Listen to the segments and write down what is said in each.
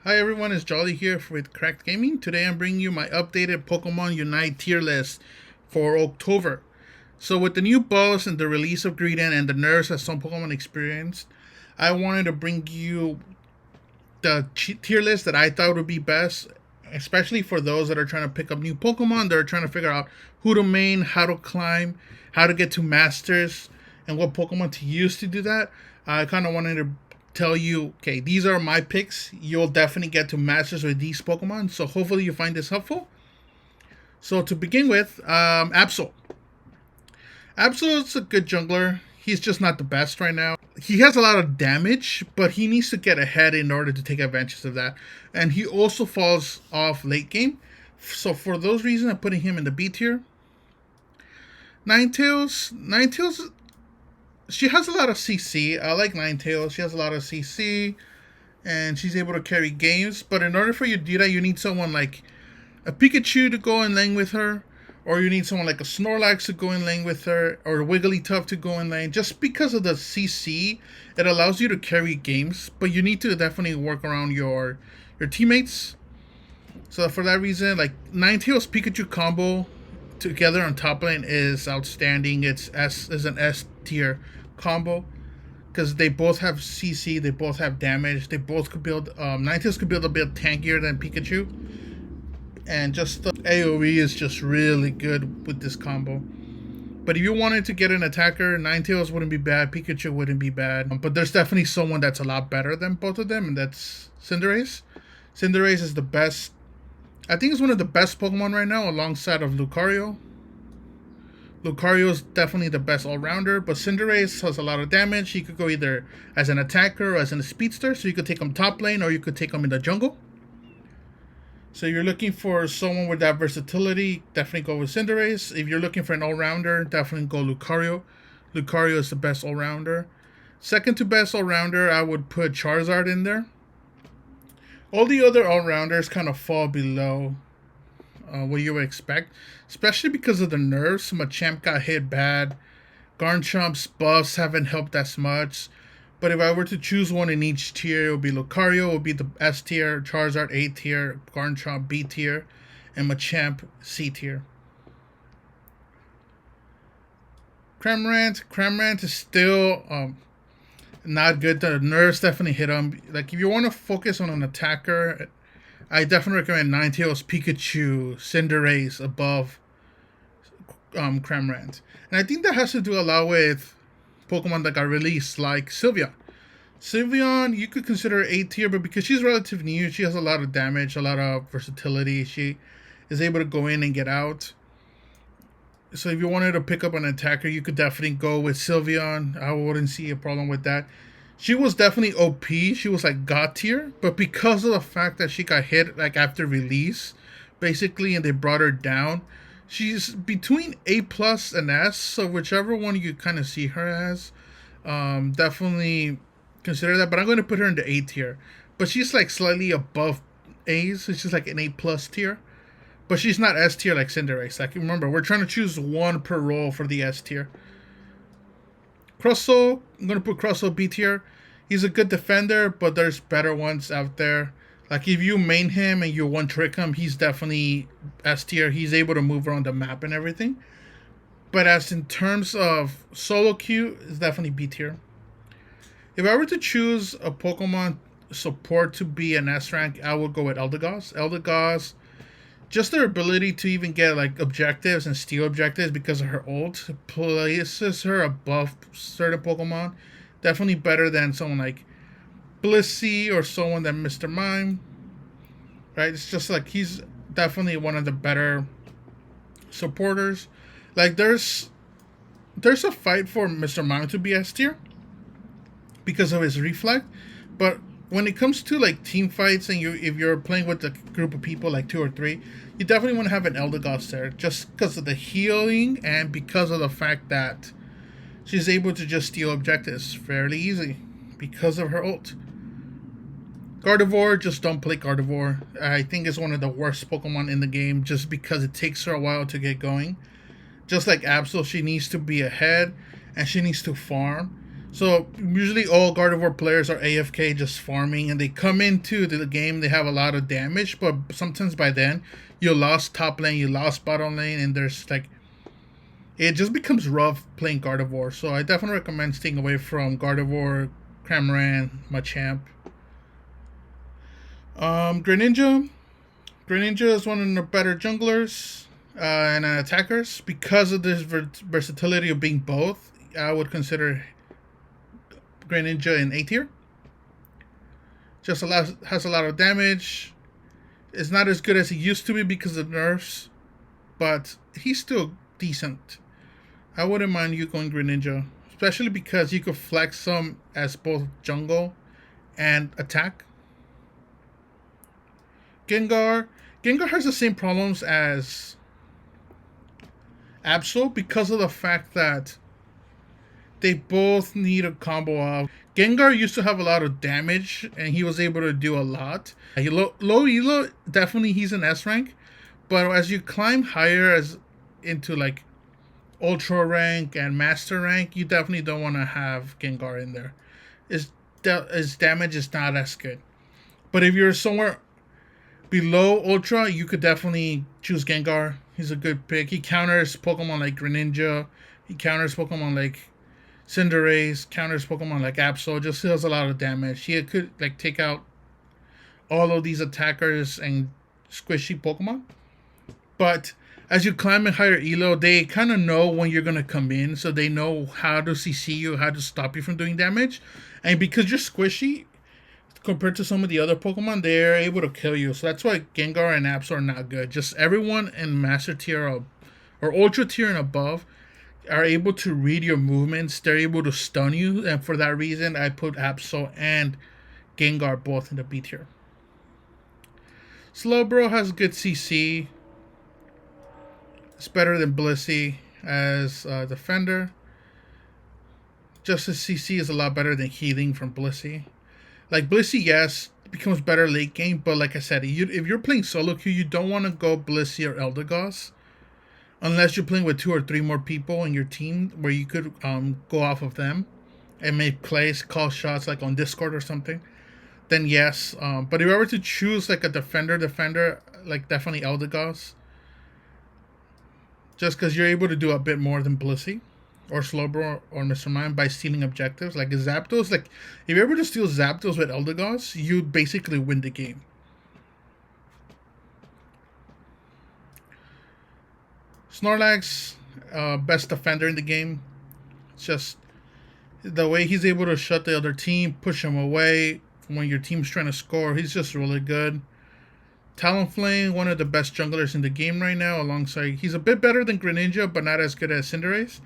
Hi everyone, it's Jolly here with Cracked Gaming. Today I'm bringing you my updated Pokemon Unite tier list for October. So with the new buffs and the release of Greedent and the nerfs that some Pokemon experienced, I wanted to bring you the tier list that I thought would be best, especially for those that are trying to pick up new Pokemon. They're trying to figure out who to main, how to climb, how to get to Masters, and what Pokemon to use to do that. I kind of wanted to tell you, okay, these are my picks. You'll definitely get to Masters with these Pokemon. So hopefully you find this helpful. So to begin with, Absol. Absol is a good jungler. He's just not the best right now. He has a lot of damage, but he needs to get ahead in order to take advantage of that. And he also falls off late game. So for those reasons, I'm putting him in the B tier. Ninetales, she has a lot of CC. I like Ninetales. She has a lot of CC, and she's able to carry games. But in order for you to do that, you need someone like a Pikachu to go in lane with her, or you need someone like a Snorlax to go in lane with her, or a Wigglytuff to go in lane. Just because of the CC, it allows you to carry games, but you need to definitely work around your teammates. So for that reason, like Ninetales Pikachu combo together on top lane is outstanding. It's an S tier combo because they both have CC, they both have damage, they both could build. Ninetales could build a bit tankier than Pikachu, and just the AOE is just really good with this combo. But if you wanted to get an attacker, Ninetales wouldn't be bad, Pikachu wouldn't be bad. But there's definitely someone that's a lot better than both of them, and that's Cinderace. Cinderace is the best. I think it's one of the best Pokemon right now, alongside of Lucario. Lucario is definitely the best all-rounder, but Cinderace has a lot of damage. He could go either as an attacker or as a speedster, so you could take him top lane or you could take him in the jungle. So you're looking for someone with that versatility, definitely go with Cinderace. If you're looking for an all-rounder, definitely go Lucario. Lucario is the best all-rounder. Second to best all-rounder, I would put Charizard in there. All the other all-rounders kind of fall below what you would expect, especially because of the nerfs. Machamp got hit bad. Garchamp's buffs haven't helped as much. But if I were to choose one in each tier, it would be Lucario, it would be the S tier, Charizard A tier, Garchomp B tier, and Machamp C tier. Cramorant is still not good. The nerfs definitely hit him. Like, if you want to focus on an attacker, I definitely recommend Ninetales, Pikachu, Cinderace above Cramorant. And I think that has to do a lot with Pokemon that got released, like Sylveon. Sylveon, you could consider A tier, but because she's relatively new, she has a lot of damage, a lot of versatility. She is able to go in and get out. So if you wanted to pick up an attacker, you could definitely go with Sylveon. I wouldn't see a problem with that. She was definitely OP. She was like God tier, but because of the fact that she got hit like after release, basically, and they brought her down, she's between A plus and S. So whichever one you kind of see her as, definitely consider that. But I'm going to put her in the A tier. But she's like slightly above A's. So she's like an A plus tier. But she's not S tier like Cinderace. Like, remember, we're trying to choose one per role for the S tier. Crustle, I'm going to put Crustle B tier. He's a good defender, but there's better ones out there. Like, if you main him and you one-trick him, he's definitely S tier. He's able to move around the map and everything. But as in terms of solo queue, it's definitely B tier. If I were to choose a Pokemon support to be an S rank, I would go with Eldegoss. Eldegoss, just their ability to even get like objectives and steal objectives because of her ult places her above certain Pokemon. Definitely better than someone like Blissey or someone like Mr. Mime. Right? It's just like he's definitely one of the better supporters. Like there's a fight for Mr. Mime to be S tier because of his reflect, but when it comes to like team fights and if you're playing with a group of people like 2 or 3, you definitely want to have an Eldegoss there just because of the healing and because of the fact that she's able to just steal objectives fairly easy because of her ult. Gardevoir, just don't play Gardevoir. I think it's one of the worst Pokemon in the game just because it takes her a while to get going. Just like Absol, she needs to be ahead and she needs to farm. So usually all Gardevoir players are AFK just farming, and they come into the game, they have a lot of damage, but sometimes by then you lost top lane, you lost bottom lane, and there's like, it just becomes rough playing Gardevoir. So I definitely recommend staying away from Gardevoir, Cramorant, Machamp. Greninja. Greninja is one of the better junglers and attackers because of this versatility of being both. I would consider Greninja in A tier. Just has a lot of damage. It's not as good as he used to be because of nerfs, but he's still decent. I wouldn't mind you going Greninja, especially because you could flex him as both jungle and attack. Gengar. Gengar has the same problems as Absol because of the fact that they both need a combo of. Gengar used to have a lot of damage, and he was able to do a lot. Low elo, definitely he's an S rank, but as you climb higher as into like Ultra rank and Master rank, you definitely don't want to have Gengar in there. His damage is not as good. But if you're somewhere below Ultra, you could definitely choose Gengar. He's a good pick. He counters Pokemon like Greninja. He counters Pokemon like Cinderace. Counters Pokemon like Absol. Just deals a lot of damage. He could like take out all of these attackers and squishy Pokemon. But as you climb in higher elo, they kind of know when you're going to come in. So they know how to CC you, how to stop you from doing damage. And because you're squishy, compared to some of the other Pokemon, they're able to kill you. So that's why Gengar and Absol are not good. Just everyone in Master Tier or Ultra Tier and above are able to read your movements. They're able to stun you. And for that reason, I put Absol and Gengar both in the B tier. Slowbro has good CC. It's better than Blissey as a defender. Just his CC is a lot better than healing from Blissey. Like Blissey, yes, it becomes better late game, but like I said, if you're playing solo queue, you don't want to go Blissey or Eldegoss unless you're playing with 2 or 3 more people in your team where you could go off of them and make plays, call shots like on Discord or something. Then yes, but if you were to choose like a defender, like definitely Eldegoss, just because you're able to do a bit more than Blissey or Slowbro or Mr. Mime by stealing objectives. Like Zapdos, like if you're able to steal Zapdos with Eldegoss, you basically win the game. Snorlax, best defender in the game. It's just the way he's able to shut the other team, push him away when your team's trying to score. He's just really good. Talonflame, one of the best junglers in the game right now, alongside, he's a bit better than Greninja, but not as good as Cinderace.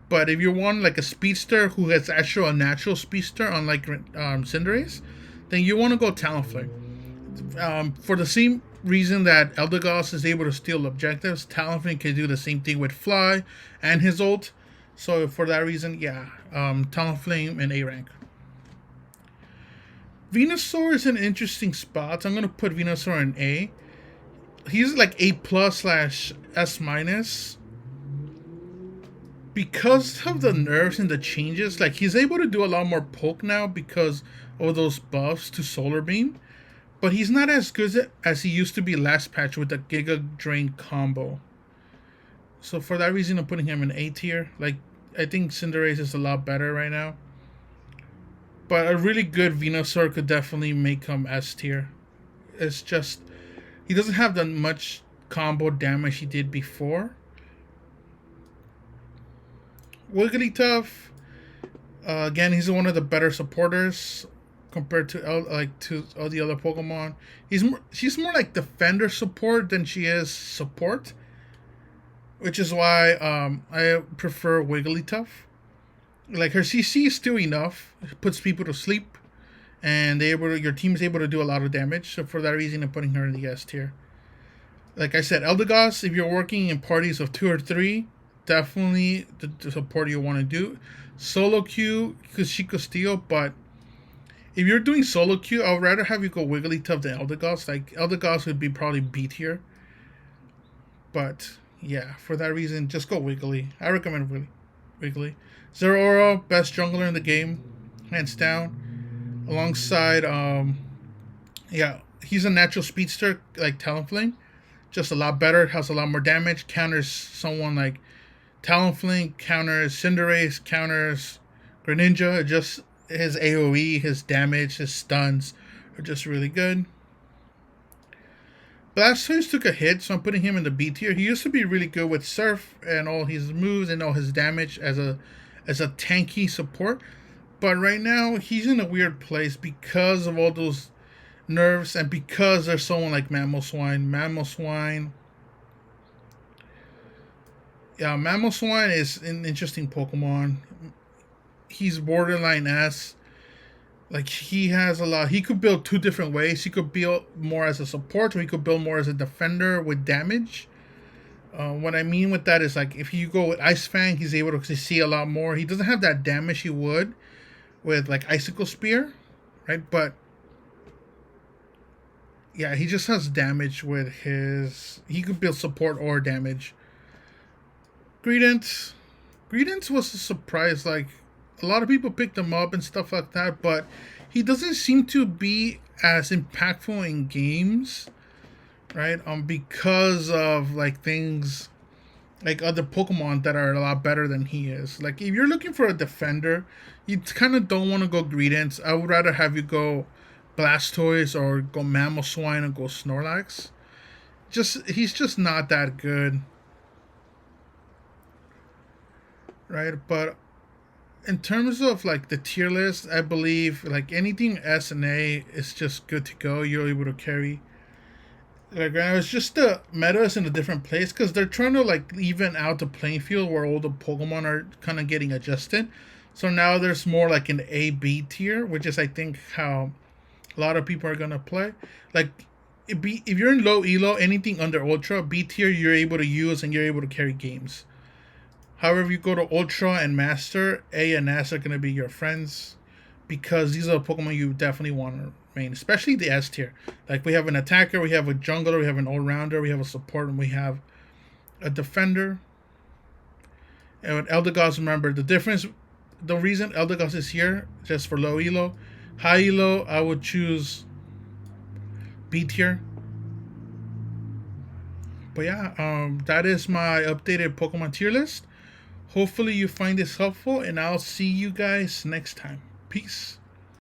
But if you want like a Speedster who has actually a natural Speedster, unlike Cinderace, then you want to go Talonflame. For the same reason that Eldegoss is able to steal objectives, Talonflame can do the same thing with Fly and his ult. So for that reason, yeah, Talonflame in A rank. Venusaur is an interesting spot. I'm going to put Venusaur in A. He's like A+/S-. Because of the nerfs and the changes, like he's able to do a lot more poke now because of those buffs to Solar Beam. But he's not as good as he used to be last patch with the Giga Drain combo. So for that reason, I'm putting him in A tier. Like, I think Cinderace is a lot better right now. But a really good Venusaur could definitely make him S tier. It's just, he doesn't have that much combo damage he did before. Wigglytuff, again, he's one of the better supporters compared to all the other Pokemon. She's more like defender support than she is support, which is why I prefer Wigglytuff. Like her CC is still enough, it puts people to sleep, and your team is able to do a lot of damage. So for that reason, I'm putting her in the S tier. Like I said, Eldegoss, if you're working in parties of 2 or 3, definitely the support you want to do. Solo queue, because she could steal, but if you're doing solo queue, I would rather have you go Wigglytuff than Eldegoss. Like Eldegoss would be probably B tier. But yeah, for that reason, just go Wiggly. I recommend Wiggly. Wiggly. Zeraora, best jungler in the game, hands down. Alongside, yeah, he's a natural speedster like Talonflame, just a lot better, has a lot more damage, counters someone like Talonflame, counters Cinderace, counters Greninja. Just his AoE, his damage, his stuns are just really good. Blastoise took a hit, so I'm putting him in the B tier. He used to be really good with Surf and all his moves and all his damage as a tanky support. But right now, he's in a weird place because of all those nerfs and because there's someone like Mamoswine. Yeah, Mamoswine is an interesting Pokemon. He's borderline S. Like, he has a lot. He could build two different ways. He could build more as a support, or he could build more as a defender with damage. What I mean with that is, like, if you go with Ice Fang, he's able to see a lot more. He doesn't have that damage he would with, like, Icicle Spear, right? But, yeah, he just has damage with his... He could build support or damage. Greedent was a surprise. Like, a lot of people picked him up and stuff like that, but he doesn't seem to be as impactful in games, right? Because of like things like other Pokemon that are a lot better than he is. Like, if you're looking for a defender, you kind of don't want to go Greedent. I would rather have you go Blastoise or go Mamoswine and go Snorlax. He's just not that good, right? But in terms of like the tier list, I believe like anything S and A is just good to go. You're able to carry. Like, right now, it's just the meta is in a different place because they're trying to like even out the playing field where all the Pokemon are kind of getting adjusted. So now there's more like an A B tier, which is I think how a lot of people are gonna play. Like, if you're in low elo, anything under Ultra B tier, you're able to use and you're able to carry games. However, if you go to Ultra and Master, A and S are going to be your friends because these are the Pokemon you definitely want to main, especially the S tier. Like, we have an attacker, we have a jungler, we have an all-rounder, we have a support, and we have a defender. And with Eldegoss, remember, the reason Eldegoss is here, just for low elo. High elo, I would choose B tier. But yeah, that is my updated Pokemon tier list. Hopefully you find this helpful, and I'll see you guys next time. Peace.